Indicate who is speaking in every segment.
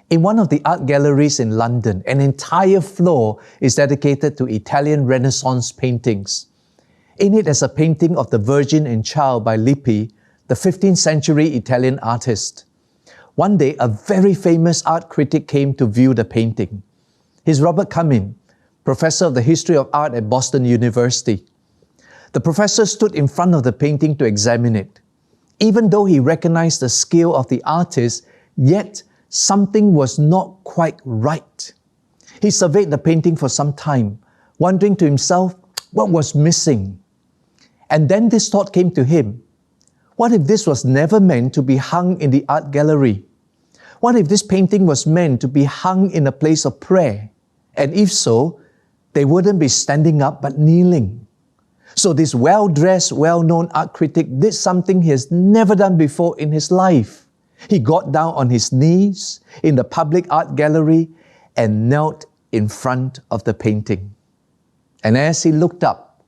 Speaker 1: In one of the art galleries in London, an entire floor is dedicated to Italian Renaissance paintings. In it is a painting of the Virgin and Child by Lippi, the 15th century Italian artist. One day, a very famous art critic came to view the painting. He's Robert Cumming, professor of the history of art at Boston University. The professor stood in front of the painting to examine it. Even though he recognized the skill of the artist, yet something was not quite right. He surveyed the painting for some time, wondering to himself what was missing. And then this thought came to him. What if this was never meant to be hung in the art gallery? What if this painting was meant to be hung in a place of prayer? And if so, they wouldn't be standing up but kneeling. So this well-dressed, well-known art critic did something he has never done before in his life. He got down on his knees in the public art gallery and knelt in front of the painting. And as he looked up,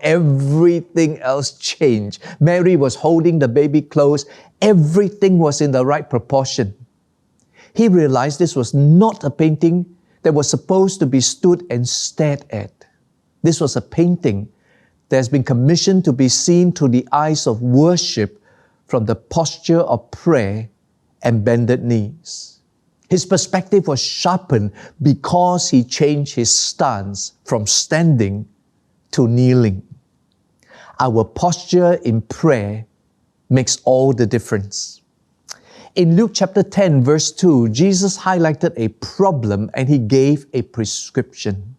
Speaker 1: everything else changed. Mary was holding the baby close. Everything was in the right proportion. He realized this was not a painting that was supposed to be stood and stared at. This was a painting that has been commissioned to be seen through the eyes of worship from the posture of prayer and bended knees. His perspective was sharpened because he changed his stance from standing to kneeling. Our posture in prayer makes all the difference. In Luke chapter 10, verse 2, Jesus highlighted a problem and he gave a prescription.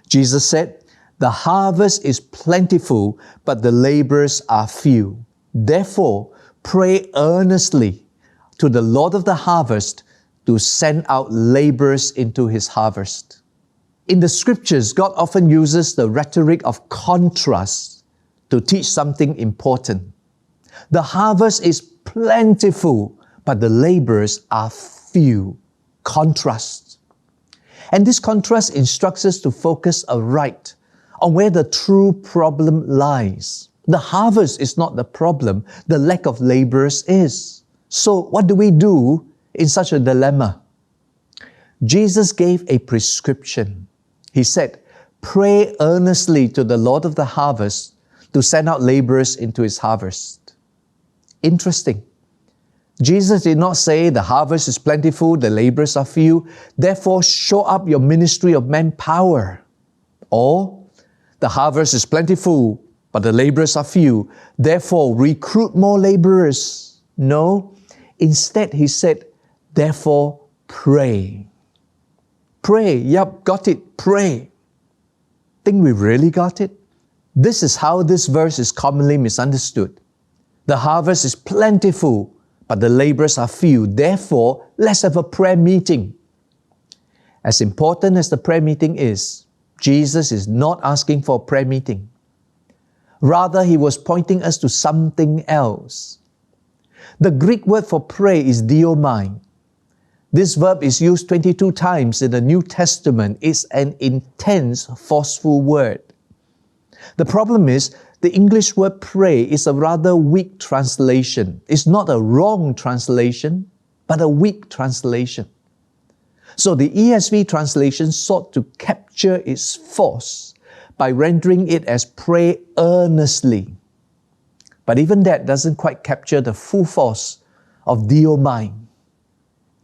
Speaker 1: Jesus said, "The harvest is plentiful, but the laborers are few. Therefore, pray earnestly to the Lord of the harvest to send out laborers into his harvest." In the scriptures, God often uses the rhetoric of contrast to teach something important. The harvest is plentiful, but the laborers are few. Contrast. And this contrast instructs us to focus aright on where the true problem lies. The harvest is not the problem, the lack of laborers is. So what do we do in such a dilemma? Jesus gave a prescription. He said, "Pray earnestly to the Lord of the harvest to send out laborers into his harvest." Interesting. Jesus did not say the harvest is plentiful, the laborers are few, therefore show up your ministry of manpower. Or the harvest is plentiful, but the laborers are few, therefore recruit more laborers. No, instead he said, therefore pray. Pray, yep, got it, pray. Think we really got it? This is how this verse is commonly misunderstood. The harvest is plentiful, but the laborers are few. Therefore, let's have a prayer meeting. As important as the prayer meeting is, Jesus is not asking for a prayer meeting. Rather, he was pointing us to something else. The Greek word for pray is diomai. This verb is used 22 times in the New Testament. It's an intense, forceful word. The problem is, the English word pray is a rather weak translation. It's not a wrong translation, but a weak translation. So the ESV translation sought to capture its force by rendering it as pray earnestly. But even that doesn't quite capture the full force of diomai.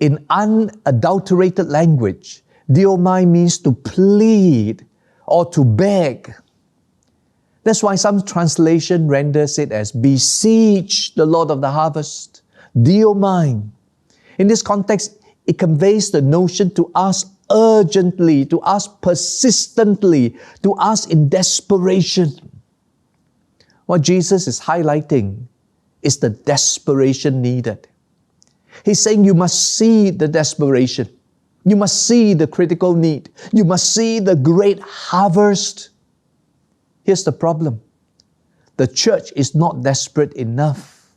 Speaker 1: In unadulterated language, diomai means to plead or to beg. That's why some translation renders it as beseech the Lord of the harvest, diomai. In this context, it conveys the notion to ask urgently, to ask persistently, to ask in desperation. What Jesus is highlighting is the desperation needed. He's saying you must see the desperation. You must see the critical need. You must see the great harvest. Here's the problem. The church is not desperate enough.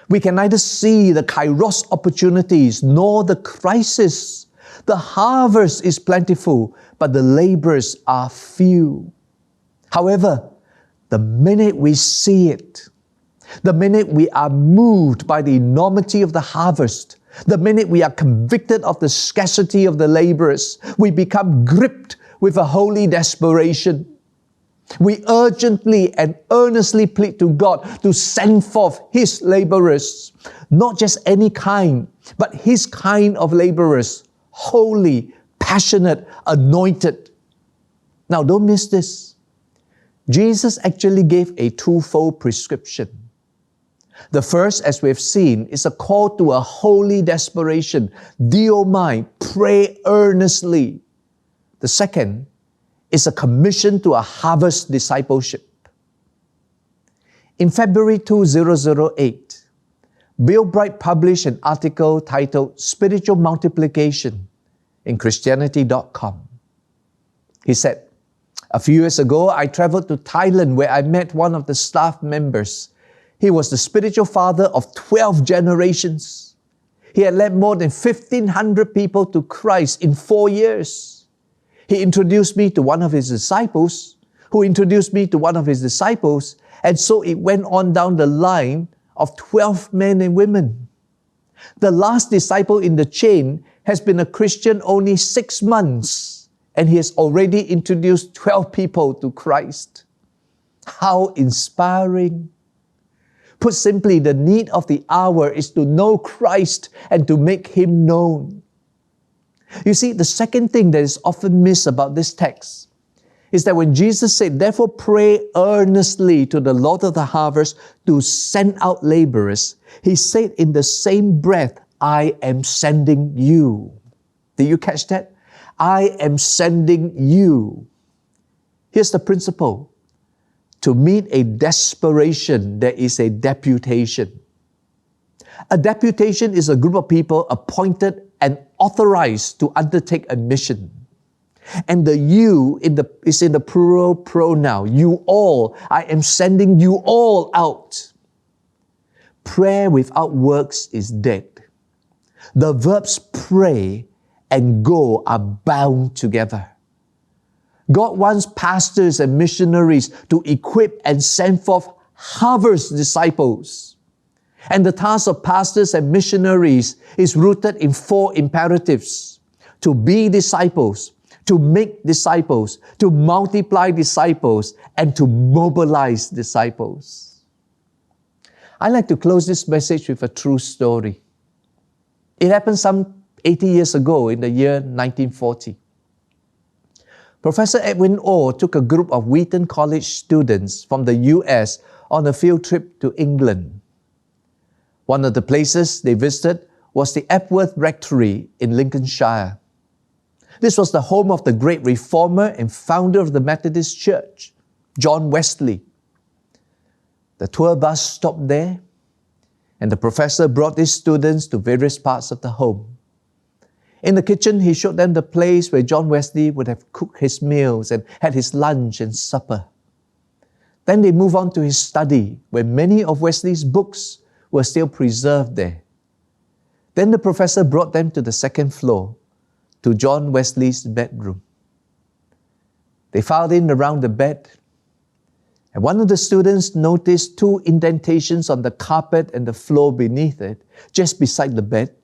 Speaker 1: We can neither see the kairos opportunities nor the crisis. The harvest is plentiful, but the laborers are few. However, the minute we see it, the minute we are moved by the enormity of the harvest, The minute we are convicted of the scarcity of the laborers, we become gripped with a holy desperation. We urgently and earnestly plead to God to send forth His laborers, not just any kind, but His kind of laborers, holy, passionate, anointed. Now, don't miss this. Jesus actually gave a twofold prescription. The first, as we've seen, is a call to a holy desperation. Diomai, pray earnestly. The second is a commission to a harvest discipleship. In February 2008, Bill Bright published an article titled Spiritual Multiplication in Christianity.com. He said, "A few years ago, I traveled to Thailand where I met one of the staff members. He was the spiritual father of 12 generations. He had led more than 1,500 people to Christ in 4 years. He introduced me to one of his disciples, who introduced me to one of his disciples, and so it went on down the line of 12 men and women. The last disciple in the chain has been a Christian only 6 months, and he has already introduced 12 people to Christ." How inspiring! Put simply, the need of the hour is to know Christ and to make Him known. You see, the second thing that is often missed about this text is that when Jesus said, "Therefore pray earnestly to the Lord of the harvest to send out laborers," He said in the same breath, "I am sending you." Did you catch that? I am sending you. Here's the principle. To meet a desperation, there is a deputation. A deputation is a group of people appointed and authorized to undertake a mission. And the you is in the plural pronoun. You all. I am sending you all out. Prayer without works is dead. The verbs pray and go are bound together. God wants pastors and missionaries to equip and send forth harvest disciples. And the task of pastors and missionaries is rooted in 4 imperatives: to be disciples, to make disciples, to multiply disciples, and to mobilize disciples. I like to close this message with a true story. It happened some 80 years ago in the year 1940. Professor Edwin Orr took a group of Wheaton College students from the US on a field trip to England. One of the places they visited was the Epworth Rectory in Lincolnshire. This was the home of the great reformer and founder of the Methodist Church, John Wesley. The tour bus stopped there, and the professor brought his students to various parts of the home. In the kitchen, he showed them the place where John Wesley would have cooked his meals and had his lunch and supper. Then they moved on to his study, where many of Wesley's books were still preserved there. Then the professor brought them to the second floor, to John Wesley's bedroom. They filed in around the bed, and one of the students noticed 2 indentations on the carpet and the floor beneath it, just beside the bed.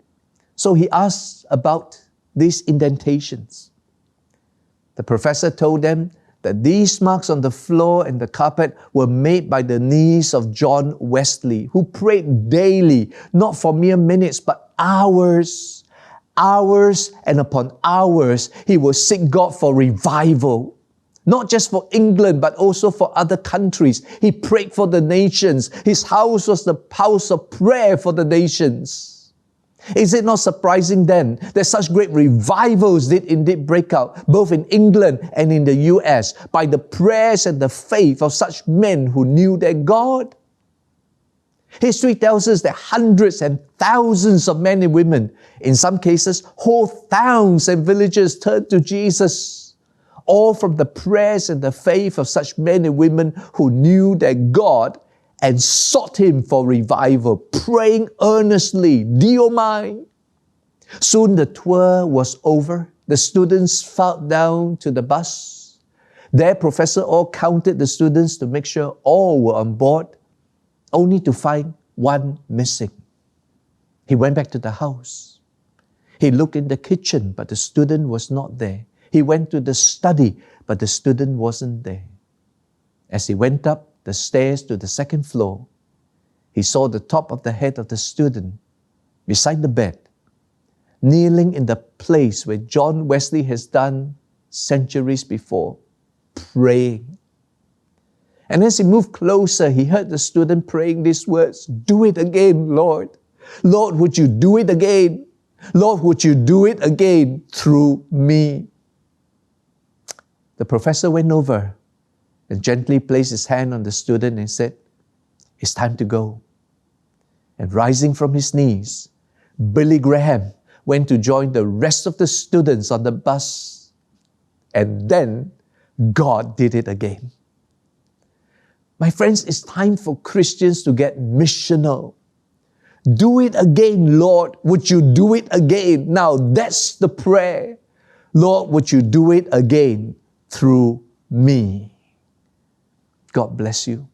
Speaker 1: So he asked about these indentations. The professor told them that these marks on the floor and the carpet were made by the knees of John Wesley, who prayed daily, not for mere minutes, but hours and upon hours. He would seek God for revival, not just for England, but also for other countries. He prayed for the nations. His house was the house of prayer for the nations. Is it not surprising then that such great revivals did indeed break out, both in England and in the US, by the prayers and the faith of such men who knew their God? History tells us that hundreds and thousands of men and women, in some cases whole towns and villages, turned to Jesus, all from the prayers and the faith of such men and women who knew their God and sought Him for revival, praying earnestly, Diomai. Soon the tour was over. The students filed down to the bus. There, Professor Orr counted the students to make sure all were on board, only to find one missing. He went back to the house. He looked in the kitchen, but the student was not there. He went to the study, but the student wasn't there. As he went up the stairs to the second floor, he saw the top of the head of the student beside the bed, kneeling in the place where John Wesley has done centuries before, praying. And as he moved closer, he heard the student praying these words, "Do it again, Lord. Lord, would you do it again? Lord, would you do it again through me?" The professor went over and gently placed his hand on the student and said, "It's time to go." And rising from his knees, Billy Graham went to join the rest of the students on the bus. And then God did it again. My friends, it's time for Christians to get missional. Do it again, Lord. Would you do it again? Now that's the prayer. Lord, would you do it again through me? God bless you.